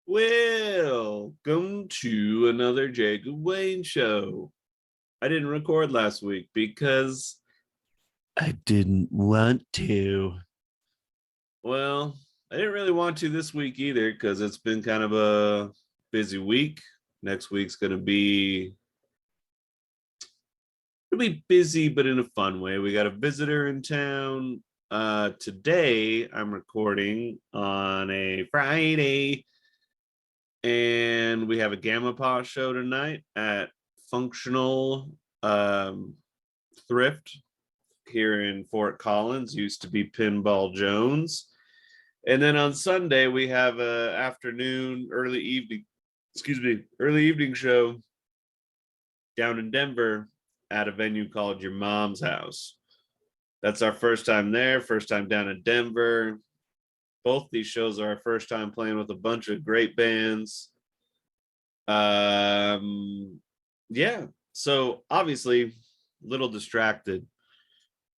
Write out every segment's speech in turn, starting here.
Welcome to another Jacob Wayne show. I didn't record last week because I didn't want to. Well, I didn't really want to this week either because it's been kind of a busy week. Next week's going to be busy, but in a fun way. We got a visitor in town. Today, I'm recording on a Friday. And we have a Gamma Paw show tonight at Functional Thrift here in Fort Collins, used to be Pinball Jones. And then on Sunday, we have a early evening show down in Denver at a venue called Your Mom's House. That's our first time there, first time down in Denver. Both these shows are our first time playing with a bunch of great bands. Yeah, so obviously a little distracted.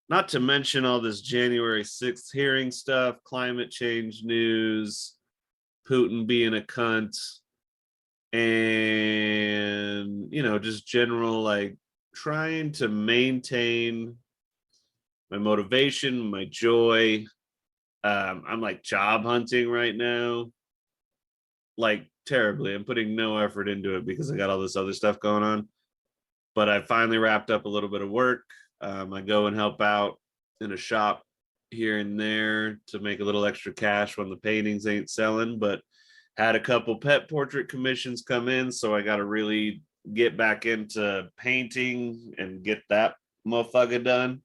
Not to mention all this January 6th hearing stuff, climate change news, Putin being a cunt, and, just general, like, trying to maintain my motivation, my joy. I'm like job hunting right now, like terribly. I'm putting no effort into it because I got all this other stuff going on. But I finally wrapped up a little bit of work. I go and help out in a shop here and there to make a little extra cash when the paintings ain't selling, but had a couple pet portrait commissions come in, so I got to really get back into painting and get that motherfucker done.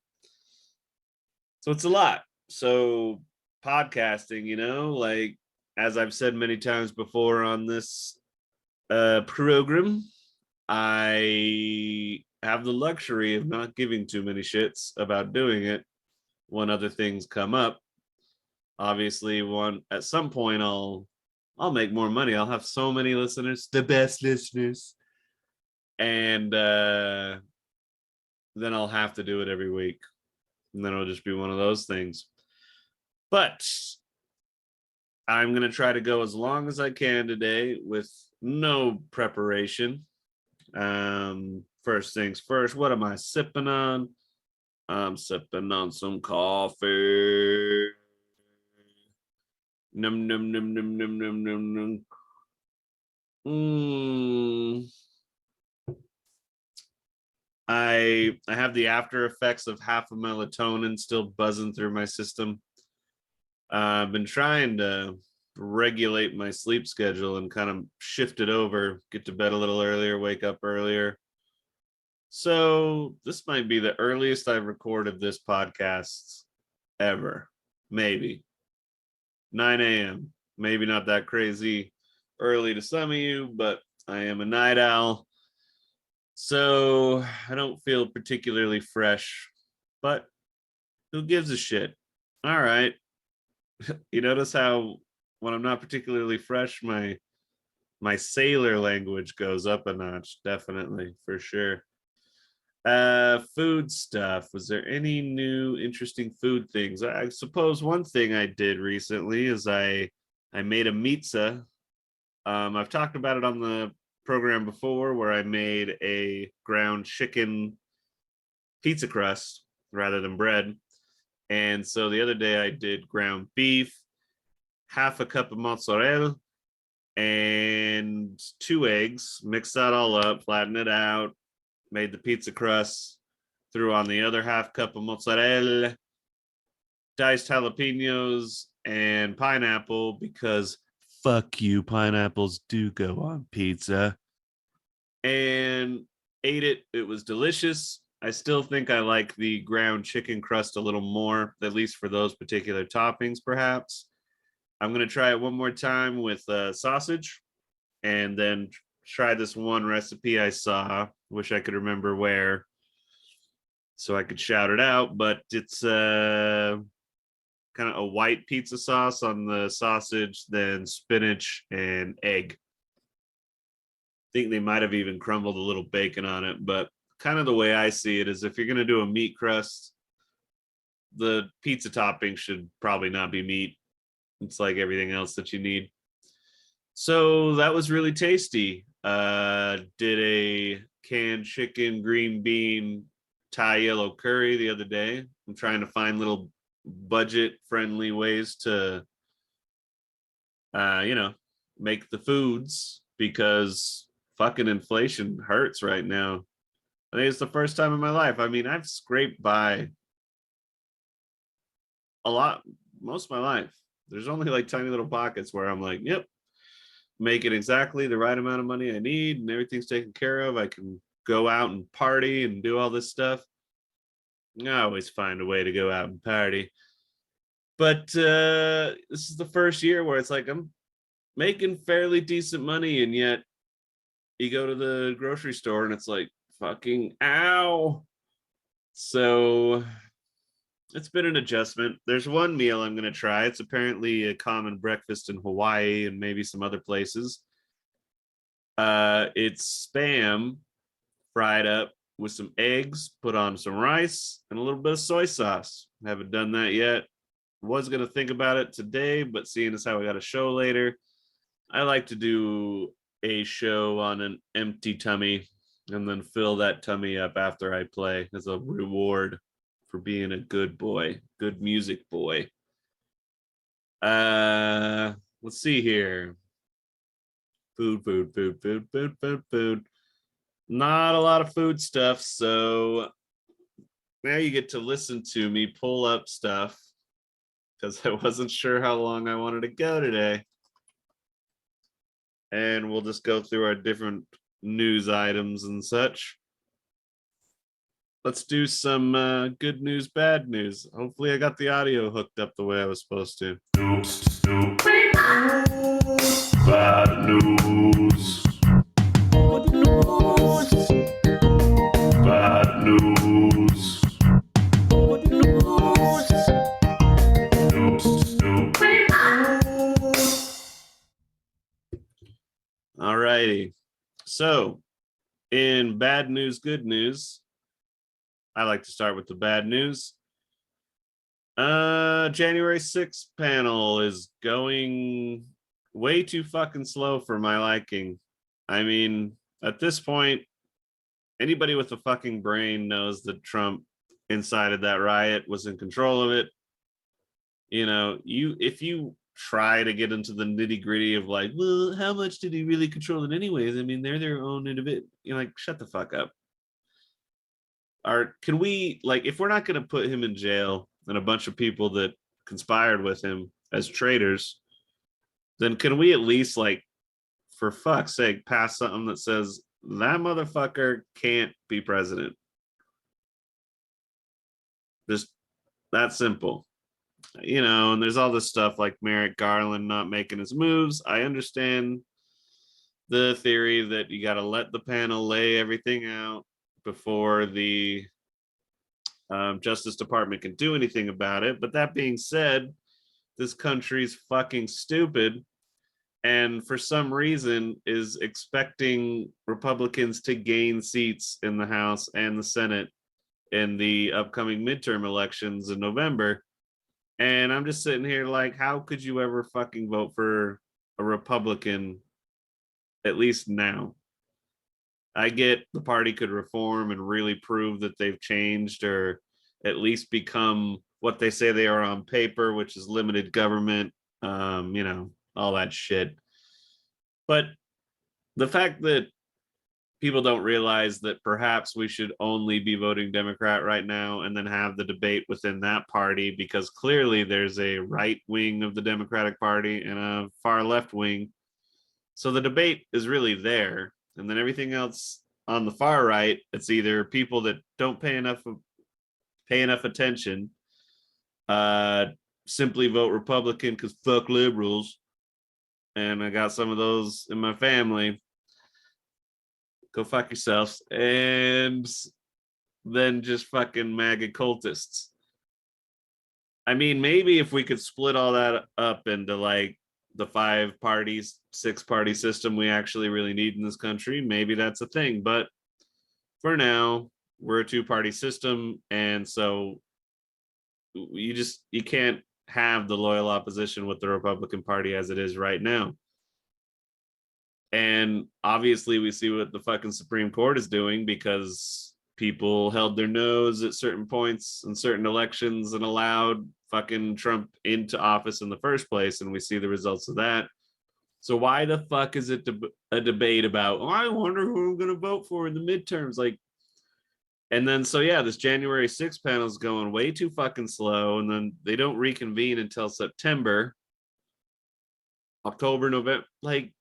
So it's a lot. So podcasting, like, as I've said many times before on this program, I have the luxury of not giving too many shits about doing it when other things come up. Obviously, at some point I'll make more money. I'll have so many listeners, the best listeners, and then I'll have to do it every week, and then it'll just be one of those things. But I'm going to try to go as long as I can today with no preparation. First things first, what am I sipping on? I'm sipping on some coffee. Num num num num num num num num. I have the after effects of half of melatonin still buzzing through my system. I've been trying to regulate my sleep schedule and kind of shift it over, get to bed a little earlier, wake up earlier. So this might be the earliest I've recorded this podcast ever. Maybe 9 a.m. Maybe not that crazy early to some of you, but I am a night owl. So I don't feel particularly fresh, but who gives a shit? All right. You notice how when I'm not particularly fresh, my sailor language goes up a notch. Definitely, for sure. Food stuff. Was there any new interesting food things? I suppose one thing I did recently is I made a pizza. I've talked about it on the program before, where I made a ground chicken pizza crust rather than bread. And so the other day I did ground beef, half a cup of mozzarella, and 2 eggs. Mix that all up, flatten it out, made the pizza crust, threw on the other half cup of mozzarella, diced jalapenos, and pineapple because fuck you, pineapples do go on pizza. And ate it. It was delicious. I still think I like the ground chicken crust a little more, at least for those particular toppings, perhaps. I'm going to try it one more time with sausage and then try this one recipe I saw. Wish I could remember where so I could shout it out, but it's kind of a white pizza sauce on the sausage, then spinach and egg. I think they might have even crumbled a little bacon on it, but kind of the way I see it is if you're going to do a meat crust, the pizza topping should probably not be meat. It's like everything else that you need. So that was really tasty. Did a canned chicken, green bean, Thai yellow curry the other day. I'm trying to find little budget friendly ways to, you know, make the foods because fucking inflation hurts right now. I think it's the first time in my life. I mean, I've scraped by a lot most of my life. There's only like tiny little pockets where I'm like, yep, making exactly the right amount of money I need and everything's taken care of. I can go out and party and do all this stuff. I always find a way to go out and party. But this is the first year where it's like I'm making fairly decent money, and yet you go to the grocery store and it's like fucking ow. So it's been an adjustment. There's one meal I'm going to try. It's apparently a common breakfast in Hawaii and maybe some other places. It's spam fried up with some eggs, put on some rice and a little bit of soy sauce. Haven't done that yet. Was going to think about it today, but seeing as how I got a show later, I like to do a show on an empty tummy and then fill that tummy up after I play as a reward for being a good boy, good music boy. Let's see here. Food. Not a lot of food stuff, so now you get to listen to me pull up stuff because I wasn't sure how long I wanted to go today. And we'll just go through our different news items and such. Let's do some good news, bad news. Hopefully I got the audio hooked up the way I was supposed to. Bad news. Good news. Bad news. Good news. All righty. So, in bad news, good news, I like to start with the bad news. January 6th panel is going way too fucking slow for my liking. I mean, at this point, anybody with a fucking brain knows that Trump incited that riot, was in control of it. You know, if you try to get into the nitty gritty of like, well, how much did he really control it anyways? I mean, they're their own individual. You're like, shut the fuck up. Can we, like, if we're not going to put him in jail and a bunch of people that conspired with him as traitors, then can we at least, like, for fuck's sake, pass something that says that motherfucker can't be president? Just that simple. You know, and there's all this stuff like Merrick Garland not making his moves. I understand the theory that you got to let the panel lay everything out before the Justice Department can do anything about it. But that being said, this country's fucking stupid, and for some reason is expecting Republicans to gain seats in the House and the Senate in the upcoming midterm elections in November. And I'm just sitting here like, how could you ever fucking vote for a Republican, at least now? I get the party could reform and really prove that they've changed or at least become what they say they are on paper, which is limited government, you know, all that shit. But the fact that people don't realize that perhaps we should only be voting Democrat right now and then have the debate within that party, because clearly there's a right wing of the Democratic Party and a far left wing. So the debate is really there. And then everything else on the far right, it's either people that don't pay enough attention, uh, simply vote Republican because fuck liberals. And I got some of those in my family. Go fuck yourselves. And then just fucking MAGA cultists. I mean, maybe if we could split all that up into like the 5 parties, 6 party system we actually really need in this country, maybe that's a thing. But for now, we're a 2 party system. And so you can't have the loyal opposition with the Republican Party as it is right now. And obviously, we see what the fucking Supreme Court is doing, because people held their nose at certain points in certain elections and allowed fucking Trump into office in the first place. And we see the results of that. So why the fuck is it a debate about, oh, I wonder who I'm going to vote for in the midterms? Like, and then, so yeah, this January 6th panel is going way too fucking slow. And then they don't reconvene until September, October, November. Like,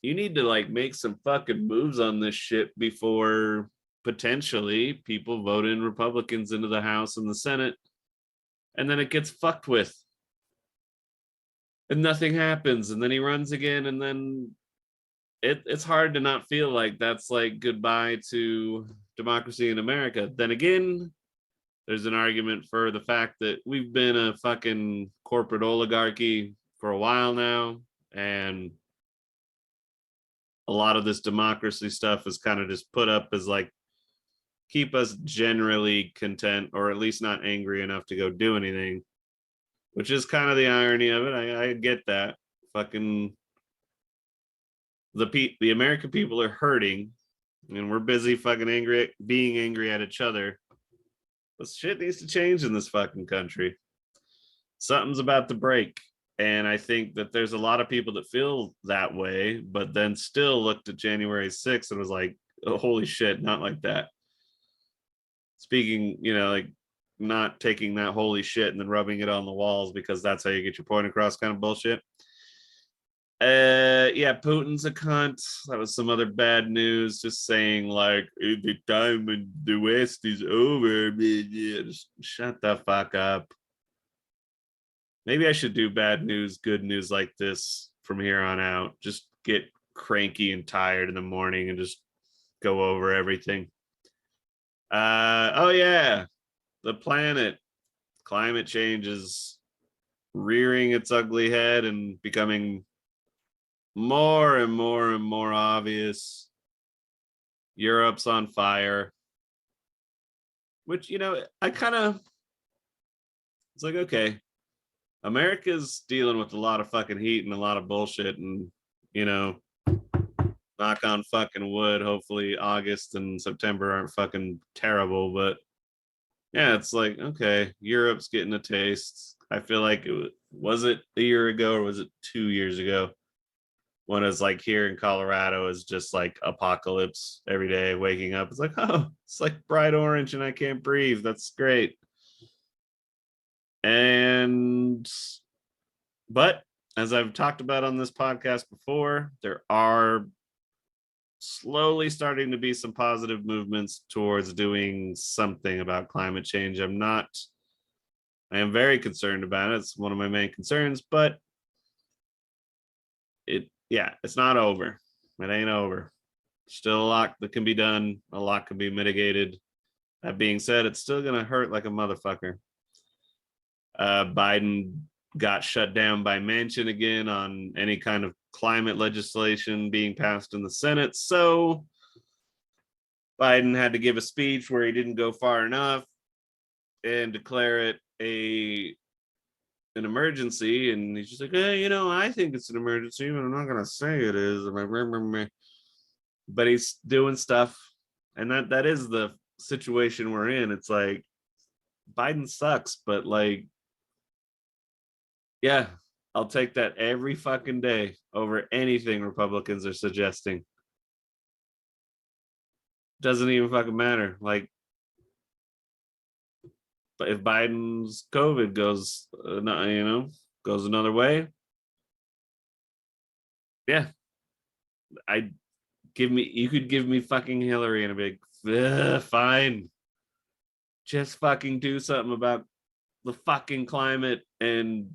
you need to like make some fucking moves on this shit before potentially people vote in Republicans into the House and the Senate, and then it gets fucked with and nothing happens, and then he runs again, and then it's hard to not feel like that's like goodbye to democracy in America. Then again, there's an argument for the fact that we've been a fucking corporate oligarchy for a while now, and a lot of this democracy stuff is kind of just put up as like keep us generally content, or at least not angry enough to go do anything, which is kind of the irony of it. I get that. Fucking the American people are hurting, and we're busy fucking being angry at each other. But shit needs to change in this fucking country. Something's about to break. And I think that there's a lot of people that feel that way, but then still looked at January 6th and was like, oh, holy shit, not like that. Speaking, like not taking that holy shit and then rubbing it on the walls because that's how you get your point across kind of bullshit. Yeah, Putin's a cunt. That was some other bad news, just saying like the time when the West is over, just shut the fuck up. Maybe I should do bad news, good news like this from here on out. Just get cranky and tired in the morning and just go over everything. Oh yeah, the planet, climate change is rearing its ugly head and becoming more and more and more obvious. Europe's on fire, which, I kind of, it's like, okay, America's dealing with a lot of fucking heat and a lot of bullshit, and, knock on fucking wood, hopefully August and September aren't fucking terrible. But yeah, it's like, okay, Europe's getting a taste. I feel like was it a year ago or was it 2 years ago when it's like here in Colorado is just like apocalypse every day, waking up. It's like, oh, it's like bright orange and I can't breathe. That's great. And, but as I've talked about on this podcast before, there are slowly starting to be some positive movements towards doing something about climate change. I am very concerned about it. It's one of my main concerns, but it's not over. It ain't over. Still a lot that can be done. A lot can be mitigated. That being said, it's still going to hurt like a motherfucker. Biden got shut down by Manchin again on any kind of climate legislation being passed in the Senate. So Biden had to give a speech where he didn't go far enough and declare it an emergency. And he's just like, hey, I think it's an emergency, but I'm not going to say it is. But he's doing stuff. And that is the situation we're in. It's like Biden sucks, but like, yeah, I'll take that every fucking day over anything Republicans are suggesting. Doesn't even fucking matter. Like, but if Biden's COVID goes, goes another way, yeah, I you could give me fucking Hillary and a big fine. Just fucking do something about the fucking climate and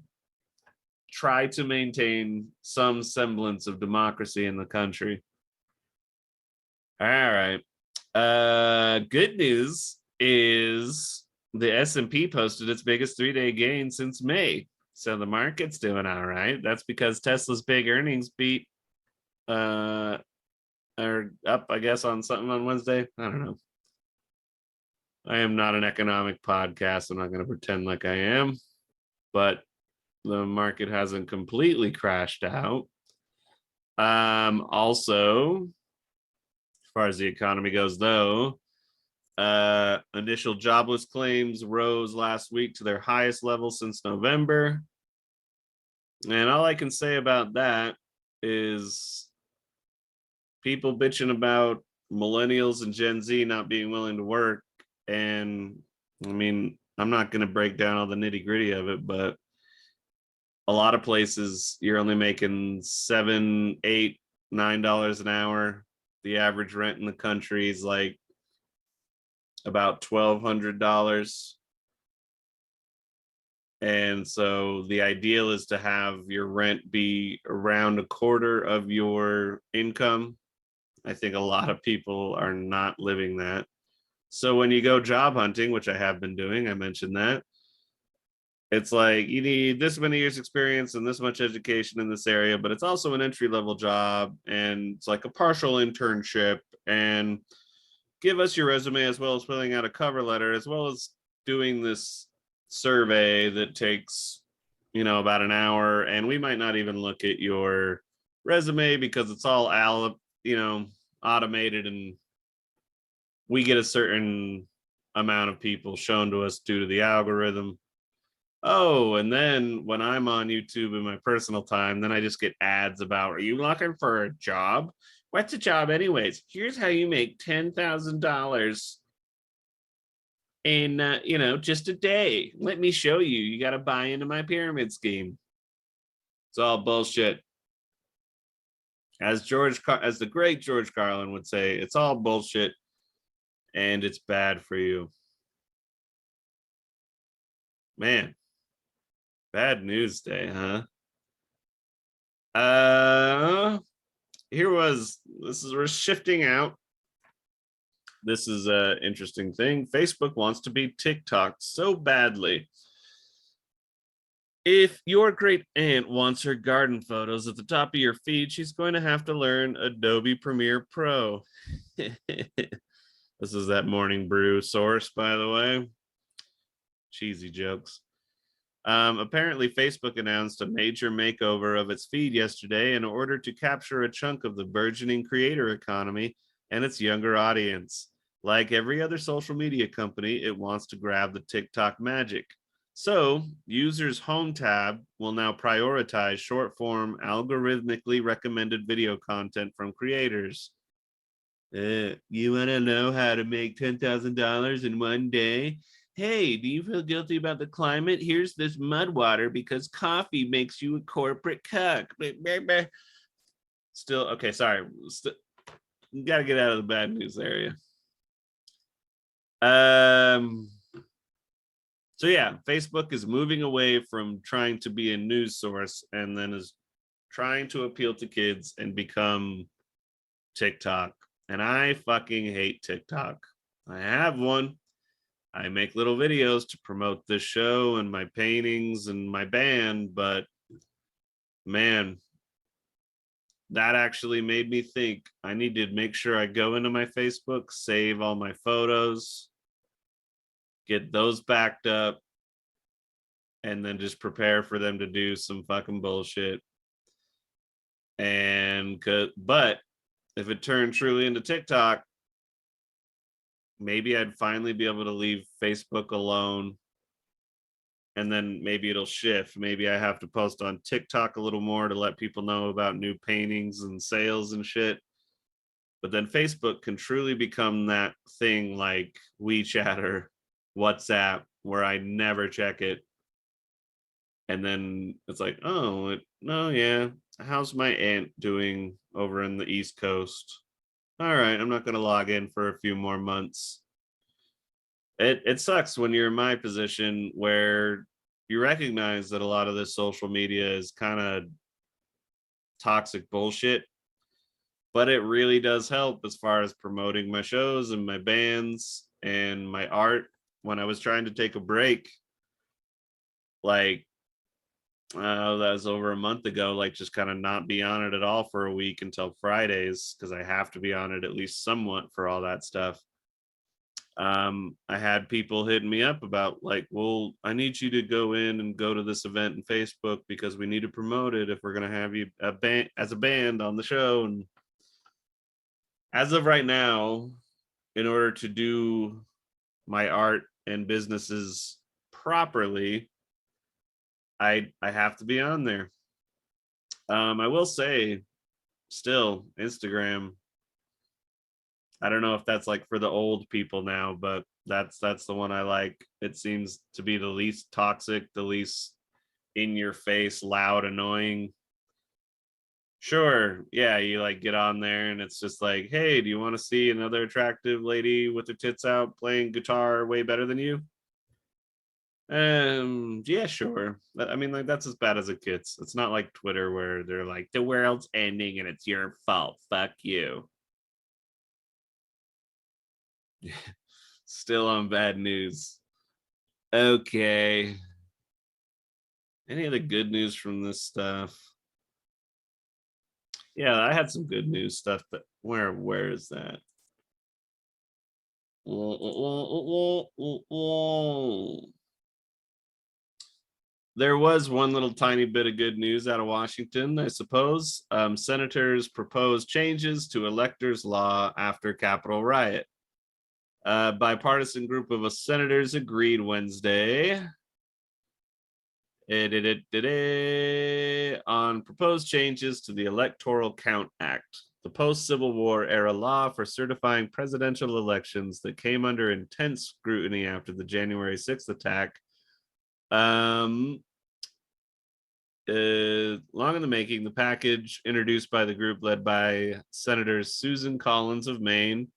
try to maintain some semblance of democracy in the country. All right. Good news is the S&P posted its biggest 3-day gain since May. So the market's doing all right. That's because Tesla's big earnings beat are up, I guess, on something on Wednesday. I don't know. I am not an economic podcast. I'm not going to pretend like I am, but the market hasn't completely crashed out. Also, as far as the economy goes, though, initial jobless claims rose last week to their highest level since November. And all I can say about that is people bitching about millennials and Gen Z not being willing to work. And I mean, I'm not going to break down all the nitty gritty of it, but a lot of places you're only making $7, $8, $9 an hour. The average rent in the country is like about $1,200. And so the ideal is to have your rent be around a quarter of your income. I think a lot of people are not living that. So when you go job hunting, which I have been doing, I mentioned that, it's like you need this many years experience and this much education in this area, but it's also an entry-level job and it's like a partial internship, and give us your resume as well as filling out a cover letter, as well as doing this survey that takes, about an hour. And we might not even look at your resume because it's all automated, and we get a certain amount of people shown to us due to the algorithm. Oh, and then when I'm on YouTube in my personal time, then I just get ads about, are you looking for a job? What's a job anyways? Here's how you make $10,000 in, just a day. Let me show you. You got to buy into my pyramid scheme. It's all bullshit. As the great George Carlin would say, it's all bullshit and it's bad for you. Man, bad news day, huh? We're shifting out. This is an interesting thing. Facebook wants to be TikTok so badly. If your great aunt wants her garden photos at the top of your feed, she's going to have to learn Adobe Premiere Pro. This is that Morning Brew source, by the way. Cheesy jokes. Apparently, Facebook announced a major makeover of its feed yesterday in order to capture a chunk of the burgeoning creator economy and its younger audience. Like every other social media company, it wants to grab the TikTok magic. So, users' home tab will now prioritize short-form, algorithmically recommended video content from creators. You want to know how to make $10,000 in one day? Hey, do you feel guilty about the climate? Here's this mud water because coffee makes you a corporate cuck. Still, okay, sorry. You got to get out of the bad news area. So yeah, Facebook is moving away from trying to be a news source and then is trying to appeal to kids and become TikTok. And I fucking hate TikTok. I have one. I make little videos to promote this show and my paintings and my band, but man, that actually made me think I need to make sure I go into my Facebook, save all my photos, get those backed up, and then just prepare for them to do some fucking bullshit. But if it turned truly into TikTok, maybe I'd finally be able to leave Facebook alone, and then maybe it'll shift. Maybe I have to post on TikTok a little more to let people know about new paintings and sales and shit. But then Facebook can truly become that thing like WeChat or WhatsApp where I never check it. And then it's like, oh, no, yeah. How's my aunt doing over in the East Coast? All right, I'm not going to log in for a few more months. It sucks when you're in my position where you recognize that a lot of this social media is kind of toxic bullshit, but it really does help as far as promoting my shows and my bands and my art. When I was trying to take a break, like that was over a month ago, like just kind of not be on it at all for a week until Fridays because I have to be on it at least somewhat for all that stuff. I had people hitting me up about like, well, I need you to go in and go to this event in Facebook because we need to promote it if we're gonna have you a band as a band on the show. And as of right now, in order to do my art and businesses properly, I have to be on there. I will say, still Instagram. I don't know if that's like for the old people now, but that's the one I like. It seems to be the least toxic, the least in your face, loud, annoying. Sure, yeah, you like get on there and it's just like, hey, do you want to see another attractive lady with her tits out playing guitar way better than you? Yeah, sure. I mean, like that's as bad as it gets. It's not like Twitter where they're like, the world's ending and it's your fault. Fuck you. Still on bad news. Okay. Any other good news from this stuff? Yeah, I had some good news stuff, but where is that? There was one little tiny bit of good news out of Washington, I suppose. Senators proposed changes to electors' law after Capitol riot. A bipartisan group of senators agreed Wednesday on proposed changes to the Electoral Count Act, the post-Civil War era law for certifying presidential elections that came under intense scrutiny after the January 6th attack. Long in the making, the package introduced by the group led by Senators Susan Collins of Maine,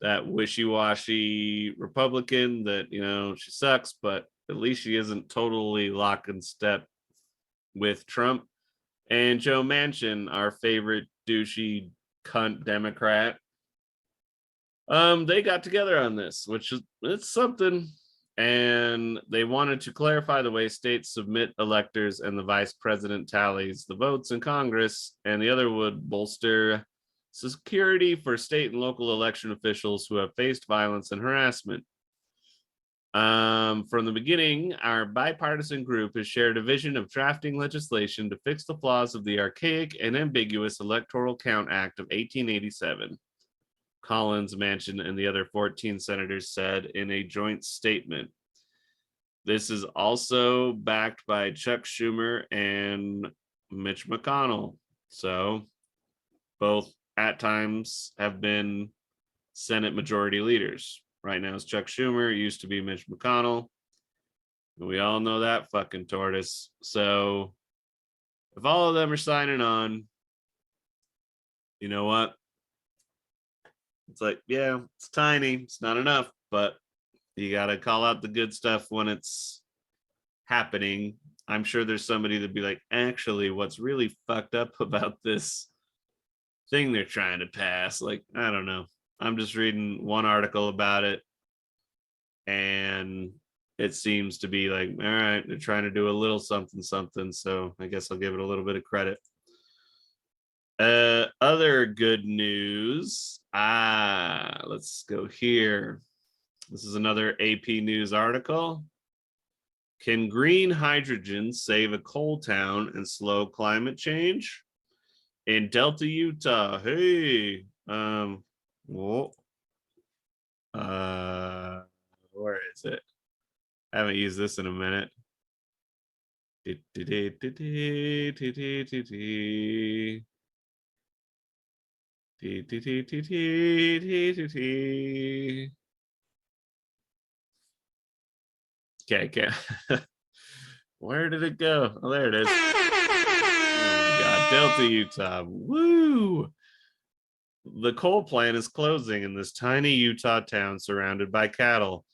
that wishy-washy Republican that, she sucks, but at least she isn't totally lock and step with Trump, and Joe Manchin, our favorite douchey cunt Democrat. They got together on this, which is it's something. And they wanted to clarify the way states submit electors and the vice president tallies the votes in Congress, and the other would bolster security for state and local election officials who have faced violence and harassment. From the beginning, our bipartisan group has shared a vision of drafting legislation to fix the flaws of the archaic and ambiguous Electoral Count Act of 1887. Collins, Manchin, and the other 14 senators said in a joint statement. This is also backed by Chuck Schumer and Mitch McConnell. So both at times have been Senate majority leaders. Right now it's Chuck Schumer, it used to be Mitch McConnell. And we all know that fucking tortoise. So if all of them are signing on, you know what? It's like, yeah, it's tiny. It's not enough, but you got to call out the good stuff when it's happening. I'm sure there's somebody that'd be like, actually, what's really fucked up about this thing they're trying to pass? Like, I don't know. I'm just reading one article about it, and it seems to be like, all right, they're trying to do a little something, something. So I guess I'll give it a little bit of credit. Other good news. Let's go here. This is another AP News article. Can green hydrogen save a coal town and slow climate change? In Delta, Utah. Hey, whoa, where is it? I haven't used this in a minute. Tee, tee, tee, tee, tee, tee, tee, tee. Okay. Where did it go? Oh, there it is. Oh my God, Delta, Utah. Woo! The coal plant is closing in this tiny Utah town surrounded by cattle,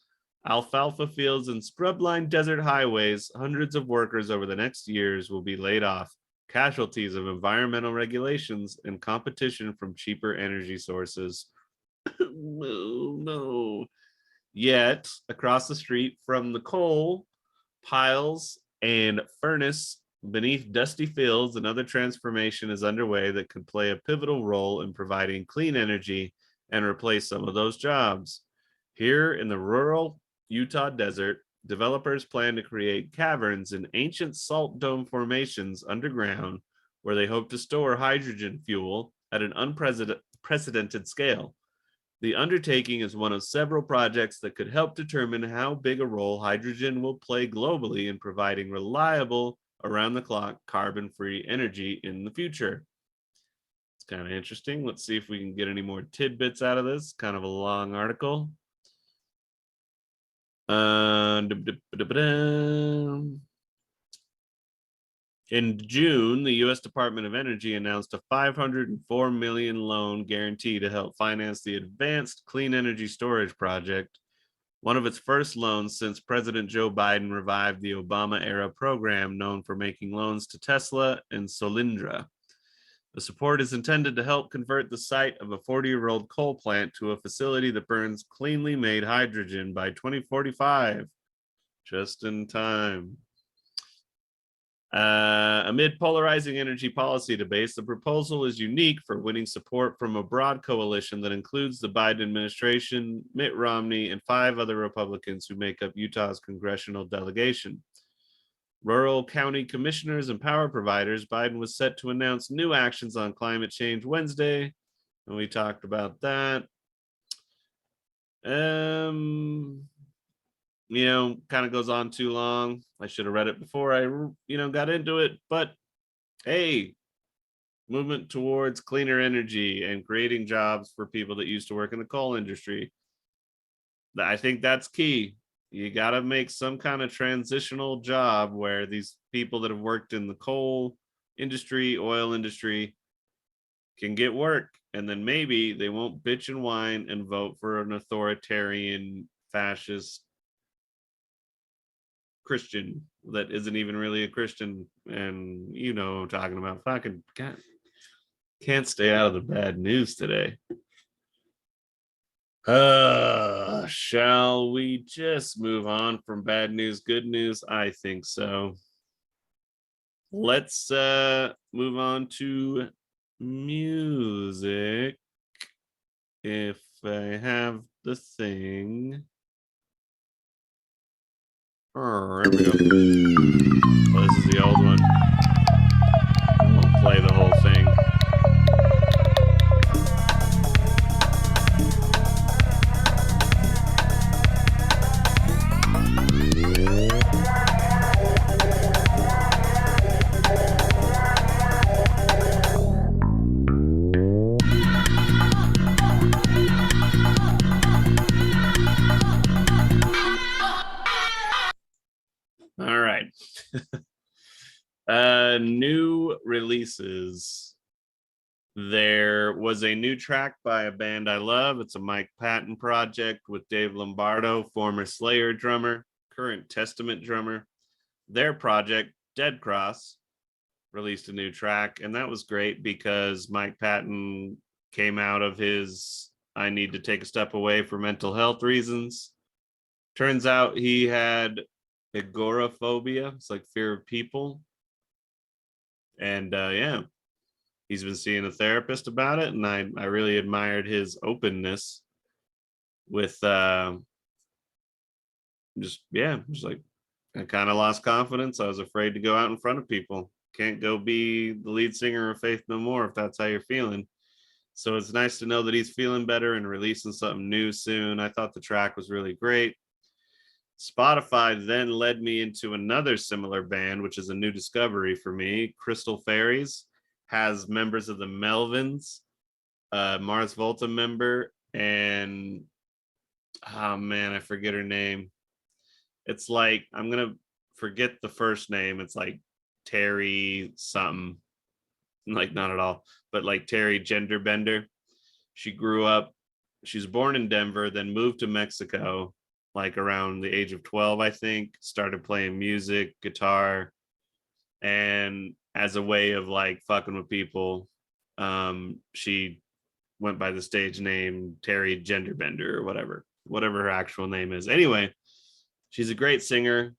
alfalfa fields, and scrub-lined desert highways. Hundreds of workers over the next years will be laid off, casualties of environmental regulations and competition from cheaper energy sources. No. Yet, across the street from the coal piles and furnace beneath dusty fields, another transformation is underway that could play a pivotal role in providing clean energy and replace some of those jobs. Here in the rural Utah desert, developers plan to create caverns in ancient salt dome formations underground where they hope to store hydrogen fuel at an unprecedented scale. The undertaking is one of several projects that could help determine how big a role hydrogen will play globally in providing reliable, around the clock, carbon free energy in the future. It's kind of interesting. Let's see if we can get any more tidbits out of this. Kind of a long article. In June, the U.S. Department of Energy announced a $504 million loan guarantee to help finance the Advanced Clean Energy Storage Project, one of its first loans since President Joe Biden revived the Obama-era program known for making loans to Tesla and Solyndra. The support is intended to help convert the site of a 40-year-old coal plant to a facility that burns cleanly made hydrogen by 2045, just in time. Amid polarizing energy policy debates, the proposal is unique for winning support from a broad coalition that includes the Biden administration, Mitt Romney, and 5 other Republicans who make up Utah's congressional delegation. Rural county commissioners and power providers, Biden was set to announce new actions on climate change Wednesday, and we talked about that. Kind of goes on too long. I should have read it before I, got into it. But hey, movement towards cleaner energy and creating jobs for people that used to work in the coal industry. I think that's key. You got to make some kind of transitional job where these people that have worked in the coal industry, oil industry, can get work. And then maybe they won't bitch and whine and vote for an authoritarian, fascist Christian that isn't even really a Christian. And I'm talking about. Fucking can't stay out of the bad news today. Shall we just move on from bad news, good news? I think so. Let's move on to music. If I have the thing. Oh, there we go. Oh, this is the old one. I won't play the whole thing. All right. New releases. There was a new track by a band I love. It's a Mike Patton project with Dave Lombardo, former Slayer drummer, current Testament drummer. Their project, Dead Cross, released a new track, and that was great because Mike Patton came out of his I need to take a step away for mental health reasons. Turns out he had agoraphobia. It's like fear of people. And he's been seeing a therapist about it, and I really admired his openness with just like I kind of lost confidence. I was afraid to go out in front of people. Can't go be the lead singer of Faith No More if that's how you're feeling. So it's nice to know that he's feeling better and releasing something new soon. I thought the track was really great. Spotify then led me into another similar band, which is a new discovery for me. Crystal Fairies has members of the Melvins Mars Volta member, and oh man, I forget her name. It's like I'm gonna forget the first name. It's like Terry something, like not at all, but like Terry Genderbender. She grew up. She was born in Denver, then moved to Mexico, like around the age of 12, I think. Started playing music, guitar, and as a way of like fucking with people, she went by the stage name Terry Genderbender or whatever her actual name is. Anyway, she's a great singer.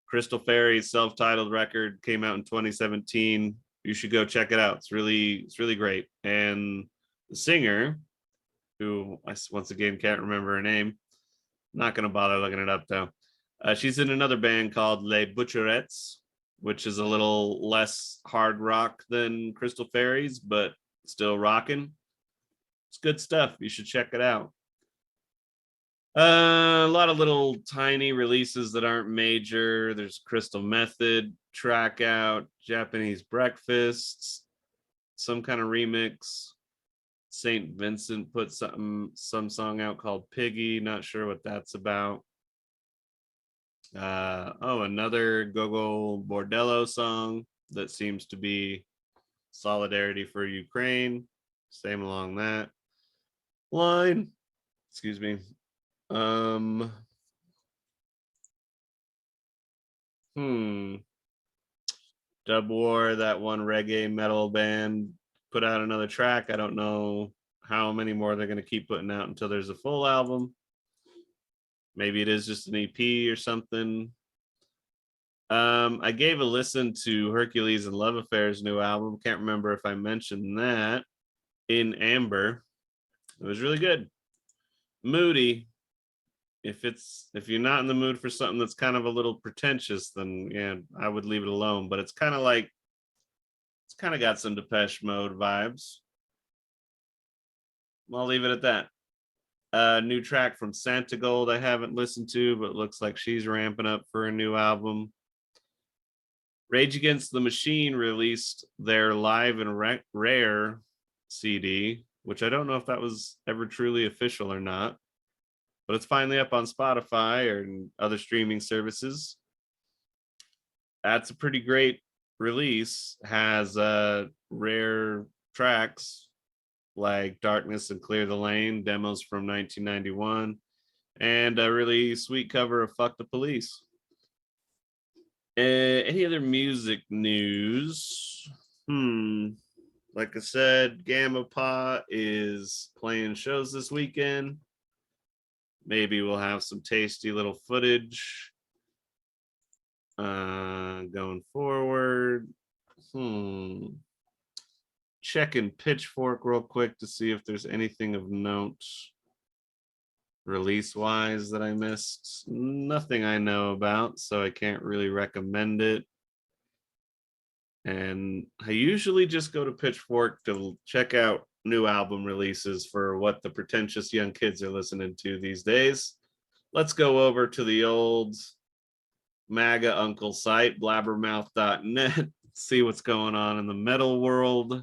Crystal Fairy's self-titled record came out in 2017. You should go check it out. It's really great. And the singer, who I once again can't remember her name, not going to bother looking it up though. She's in another band called Les Butcherettes, which is a little less hard rock than Crystal Fairies, but still rocking. It's good stuff. You should check it out. A lot of little tiny releases that aren't major. There's Crystal Method track out, Japanese Breakfasts, some kind of remix. St. Vincent put some song out called Piggy. Not sure what that's about. Another Gogo Bordello song that seems to be solidarity for Ukraine. Same along that line. Excuse me. Dub War, that one reggae metal band, put out another track. I don't know how many more they're going to keep putting out until there's a full album. Maybe it is just an EP or something. I gave a listen to Hercules and Love Affair's new album. Can't remember if I mentioned that. In Amber. It was really good. Moody. If you're not in the mood for something that's kind of a little pretentious, then yeah, I would leave it alone. But it's kind of got some Depeche Mode vibes. I'll leave it at that. New track from Santa Gold I haven't listened to, but looks like she's ramping up for a new album. Rage Against the Machine released their Live and Rare CD, which I don't know if that was ever truly official or not, but it's finally up on Spotify or other streaming services. That's a pretty great release. Has rare tracks like Darkness and Clear the Lane, demos from 1991, and a really sweet cover of Fuck the Police. Any other music news? Like I said, Gamma Pa is playing shows this weekend. Maybe we'll have some tasty little footage going forward. Checking Pitchfork real quick to see if there's anything of note release-wise that I missed. Nothing I know about, so I can't really recommend it. And I usually just go to Pitchfork to check out new album releases for what the pretentious young kids are listening to these days. Let's go over to the old MAGA uncle site, blabbermouth.net, see what's going on in the metal world.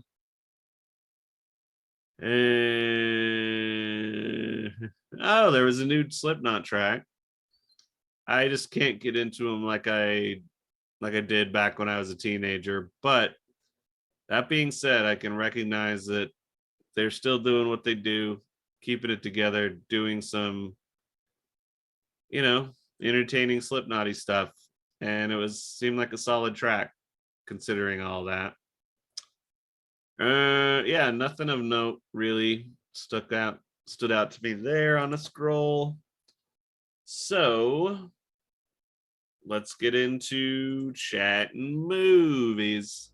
There was a new Slipknot track. I just can't get into them like I did back when I was a teenager. But that being said, I can recognize that they're still doing what they do, keeping it together, doing some, entertaining Slipknot-y stuff. And it seemed like a solid track considering all that. Nothing of note really stood out to me there on a scroll. So let's get into Chattin Movies.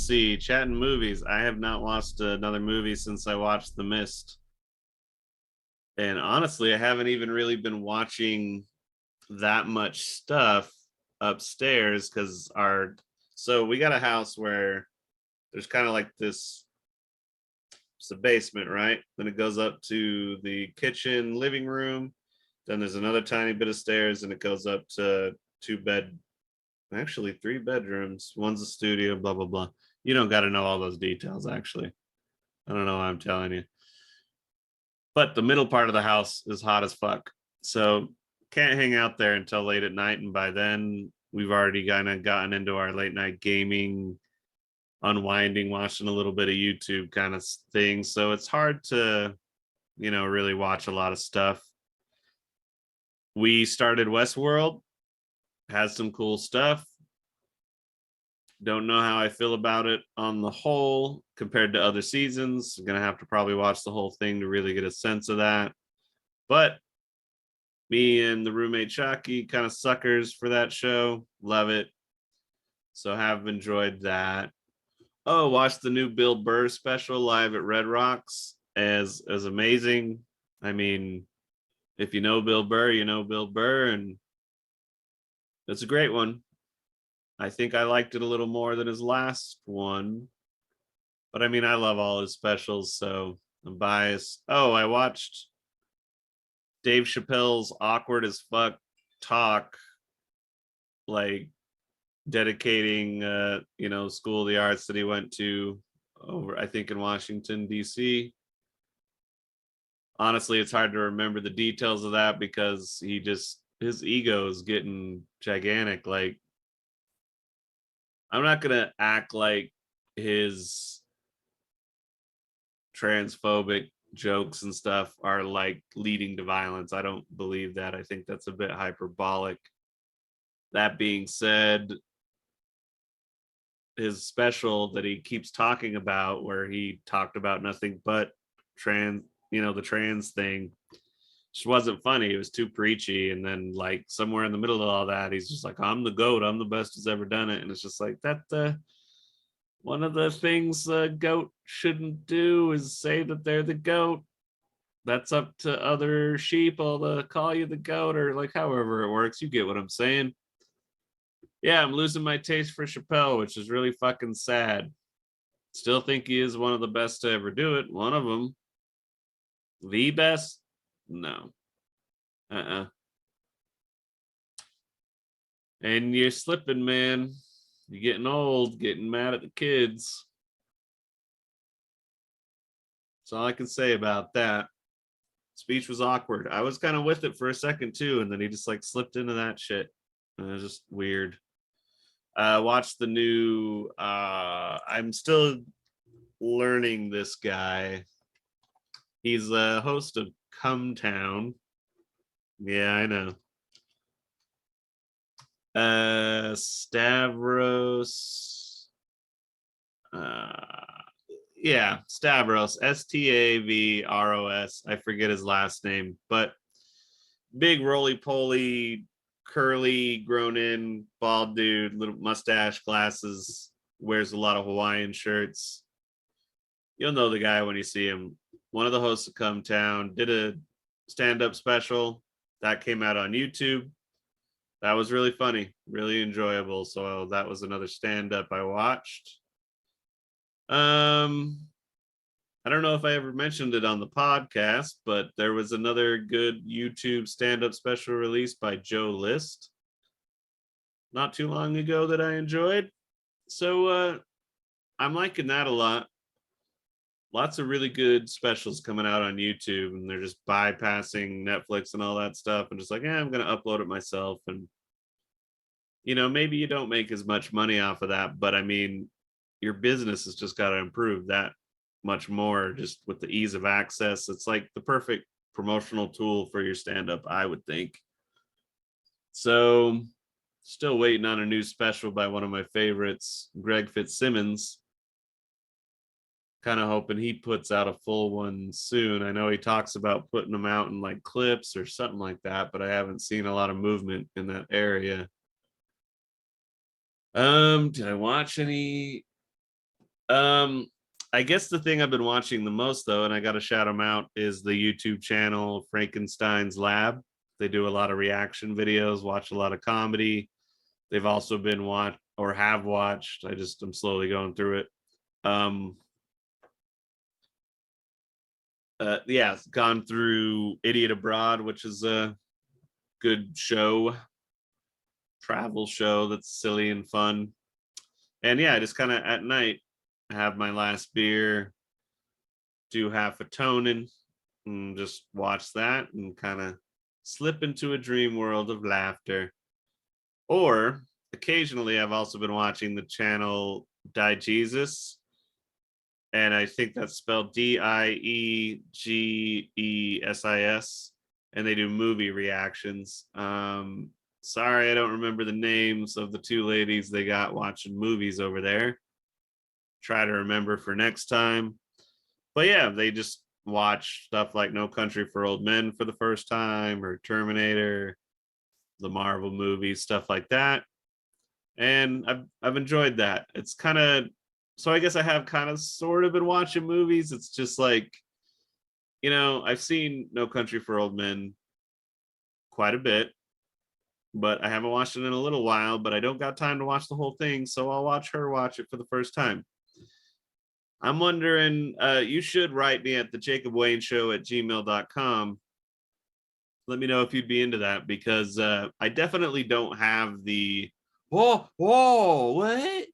see. Chattin Movies. I have not watched another movie since I watched The Mist. And honestly, I haven't even really been watching that much stuff upstairs because so we got a house where there's kind of like this, it's a basement, right? Then it goes up to the kitchen, living room. Then there's another tiny bit of stairs and it goes up to actually 3 bedrooms. One's a studio, blah, blah, blah. You don't got to know all those details, actually. I don't know why I'm telling you. But the middle part of the house is hot as fuck. So can't hang out there until late at night. And by then, we've already kind of gotten into our late night gaming, unwinding, watching a little bit of YouTube kind of thing. So it's hard to, really watch a lot of stuff. We started Westworld, has some cool stuff. Don't know how I feel about it on the whole compared to other seasons. I'm going to have to probably watch the whole thing to really get a sense of that. But me and the roommate Chucky kind of suckers for that show. Love it. So have enjoyed that. Oh, watch the new Bill Burr special live at Red Rocks as amazing. I mean, if you know Bill Burr, you know Bill Burr, and it's a great one. I think I liked it a little more than his last one. But I mean, I love all his specials, so I'm biased. Oh, I watched Dave Chappelle's awkward as fuck talk, like dedicating School of the Arts that he went to over, I think, in Washington, DC. Honestly, it's hard to remember the details of that because his ego is getting gigantic. Like, I'm not gonna act like his transphobic jokes and stuff are like leading to violence. I don't believe that. I think that's a bit hyperbolic. That being said, his special that he keeps talking about, where he talked about nothing but the trans thing, just wasn't funny. It was too preachy. And then, like, somewhere in the middle of all that, he's just like, I'm the GOAT. I'm the best who's ever done it. And it's just like that. One of the things a goat shouldn't do is say that they're the goat. That's up to other sheeple to call you the goat, or like however it works. You get what I'm saying. Yeah, I'm losing my taste for Chappelle, which is really fucking sad. Still think he is one of the best to ever do it. One of them. The best? No. And you're slipping, man. You're getting old, getting mad at the kids. That's all I can say about that. Speech was awkward. I was kind of with it for a second too, and then he just like slipped into that shit. And it was just weird. Watched the new I'm still learning this guy. He's a host of Come Town. Yeah, I know. Stavros. Yeah, Stavros, Stavros. I forget his last name, but big roly poly, curly, grown in, bald dude, little mustache, glasses, wears a lot of Hawaiian shirts. You'll know the guy when you see him. One of the hosts of Come Town did a stand-up special that came out on YouTube. That was really funny, really enjoyable. So that was another stand-up I watched. I don't know if I ever mentioned it on the podcast, but there was another good YouTube stand-up special released by Joe List not too long ago that I enjoyed. So I'm liking that a lot. Lots of really good specials coming out on YouTube, and they're just bypassing Netflix and all that stuff and just like, I'm going to upload it myself. And, maybe you don't make as much money off of that, but I mean, your business has just got to improve that much more just with the ease of access. It's like the perfect promotional tool for your stand-up, I would think. So still waiting on a new special by one of my favorites, Greg Fitzsimmons. Kind of hoping he puts out a full one soon. I know he talks about putting them out in like clips or something like that, but I haven't seen a lot of movement in that area. Did I watch any Um, I guess the thing I've been watching the most, though, and I got to shout them out, is the YouTube channel Frankenstein's Lab. They do a lot of reaction videos, watch a lot of comedy. They've also been watched or have watched. I'm slowly going through it. Um, yeah, gone through Idiot Abroad, which is a good show, travel show that's silly and fun. And yeah, just kind of at night, have my last beer, do half a toning, and just watch that and kind of slip into a dream world of laughter. Or occasionally, I've also been watching the channel Diegesis, and I think that's spelled Diegesis, and they do movie reactions. Sorry, I don't remember the names of the two ladies they got watching movies over there. Try to remember for next time. But yeah, they just watch stuff like No Country for Old Men for the first time, or Terminator, the Marvel movies, stuff like that. And I've enjoyed that. It's kind of, so I guess I have kind of sort of been watching movies. It's just like, I've seen No Country for Old Men quite a bit, but I haven't watched it in a little while, but I don't got time to watch the whole thing, so I'll watch her watch it for the first time. I'm wondering, you should write me at the Jacob Wayne Show at gmail.com. Let me know if you'd be into that, because I definitely don't have the whoa, what?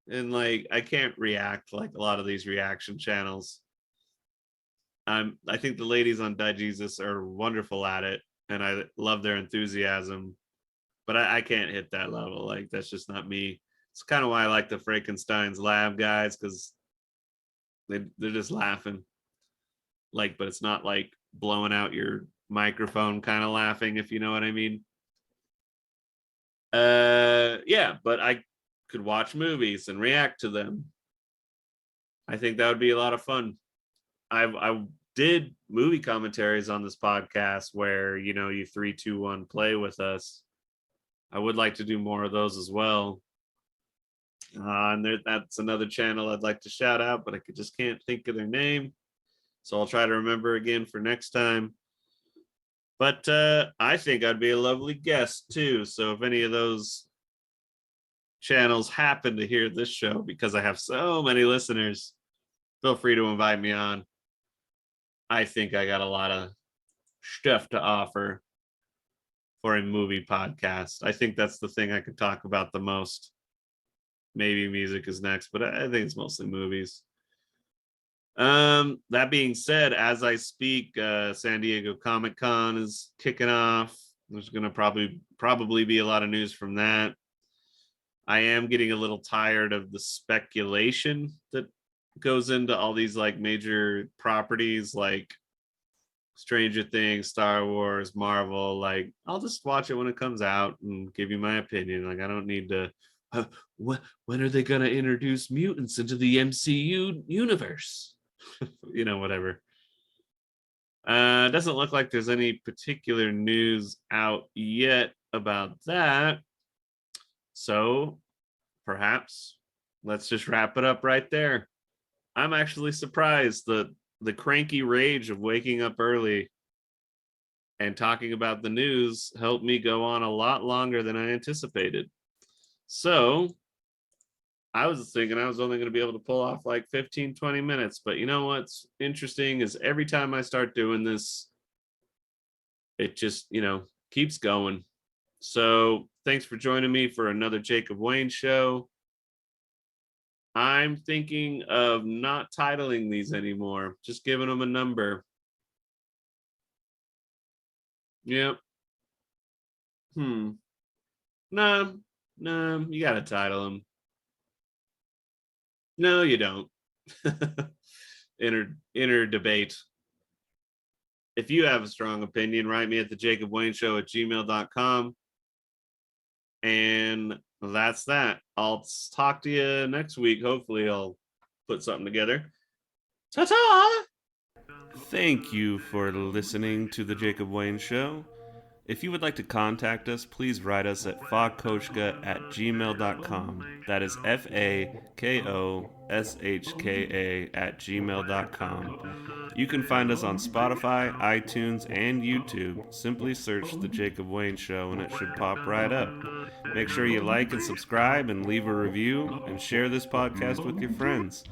And like, I can't react like a lot of these reaction channels. I think the ladies on Diegesis are wonderful at it, and I love their enthusiasm, but I can't hit that level. Like, that's just not me. It's kind of why I like the Frankenstein's Lab guys, because they're just laughing, like, but it's not like blowing out your microphone kind of laughing, if you know what I mean. Yeah, but I could watch movies and react to them. I think that would be a lot of fun. I did movie commentaries on this podcast where, you 3, 2, 1 play with us. I would like to do more of those as well. And that's another channel I'd like to shout out, but I just can't think of their name. So I'll try to remember again for next time. But I think I'd be a lovely guest too. So if any of those channels happen to hear this show, because I have so many listeners, feel free to invite me on. I think I got a lot of stuff to offer for a movie podcast. I think that's the thing I could talk about the most. Maybe music is next, but I think it's mostly movies. That being said, as I speak, San Diego Comic-Con is kicking off. There's gonna probably be a lot of news from that. I am getting a little tired of the speculation that goes into all these like major properties like Stranger Things, Star Wars, Marvel. Like, I'll just watch it when it comes out and give you my opinion. Like, I don't need to when are they going to introduce mutants into the MCU universe? Whatever. Doesn't look like there's any particular news out yet about that. So perhaps let's just wrap it up right there. I'm actually surprised that the cranky rage of waking up early and talking about the news helped me go on a lot longer than I anticipated. So I was thinking I was only going to be able to pull off like 15, 20 minutes. But you know what's interesting is every time I start doing this, it just, keeps going. So thanks for joining me for another Jacob Wayne show. I'm thinking of not titling these anymore, just giving them a number. Yep. No, you got to title them. No, you don't. Inner debate. If you have a strong opinion, write me at the Jacob Wayne Show at gmail.com. And that's that. I'll talk to you next week. Hopefully, I'll put something together. Ta-ta! Thank you for listening to the Jacob Wayne Show. If you would like to contact us, please write us at fakoshka@gmail.com. That is FAKOSHKA@gmail.com. You can find us on Spotify, iTunes, and YouTube. Simply search The Jacob Wayne Show and it should pop right up. Make sure you like and subscribe and leave a review and share this podcast with your friends.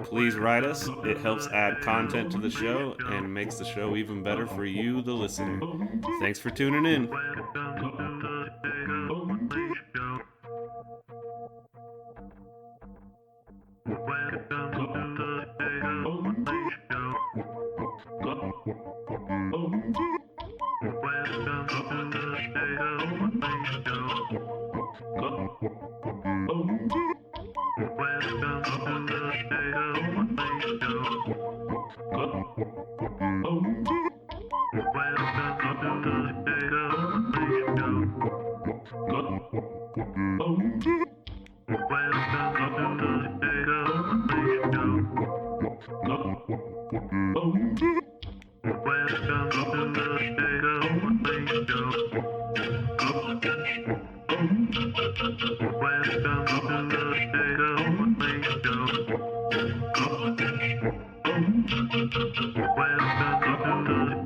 Please write us. It helps add content to the show and makes the show even better for you, the listener. Thanks for tuning in. Welcome to the